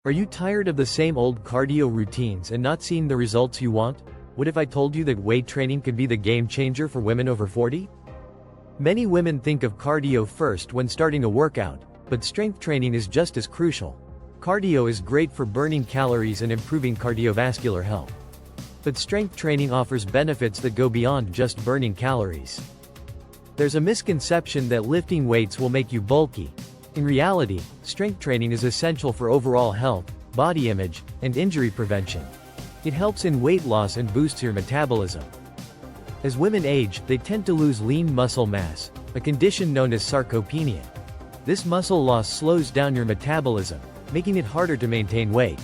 Are you tired of the same old cardio routines and not seeing the results you want? What if I told you that weight training could be the game changer for women over 40? Many women think of cardio first when starting a workout, but strength training is just as crucial. Cardio is great for burning calories and improving cardiovascular health. But strength training offers benefits that go beyond just burning calories. There's a misconception that lifting weights will make you bulky. In reality, strength training is essential for overall health, body image, and injury prevention. It helps in weight loss and boosts your metabolism. As women age, they tend to lose lean muscle mass, a condition known as sarcopenia. This muscle loss slows down your metabolism, making it harder to maintain weight.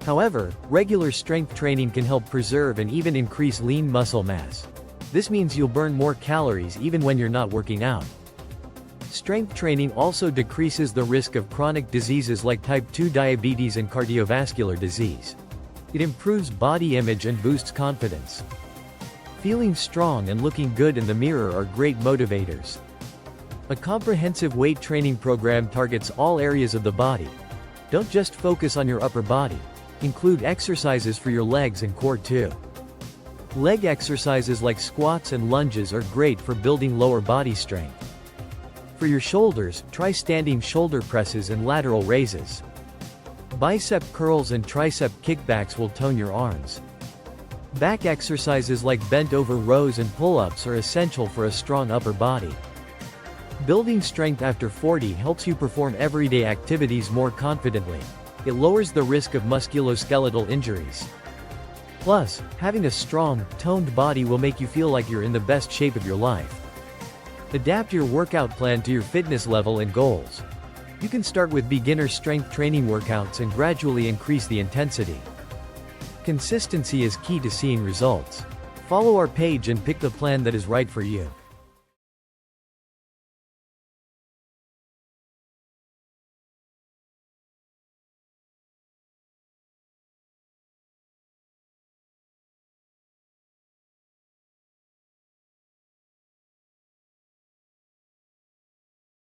However, regular strength training can help preserve and even increase lean muscle mass. This means you'll burn more calories even when you're not working out. Strength training also decreases the risk of chronic diseases like type 2 diabetes and cardiovascular disease. It improves body image and boosts confidence. Feeling strong and looking good in the mirror are great motivators. A comprehensive weight training program targets all areas of the body. Don't just focus on your upper body. Include exercises for your legs and core too. Leg exercises like squats and lunges are great for building lower body strength. For your shoulders, try standing shoulder presses and lateral raises. Bicep curls and tricep kickbacks will tone your arms. Back exercises like bent-over rows and pull-ups are essential for a strong upper body. Building strength after 40 helps you perform everyday activities more confidently. It lowers the risk of musculoskeletal injuries. Plus, having a strong, toned body will make you feel like you're in the best shape of your life. Adapt your workout plan to your fitness level and goals. You can start with beginner strength training workouts and gradually increase the intensity. Consistency is key to seeing results. Follow our page and pick the plan that is right for you.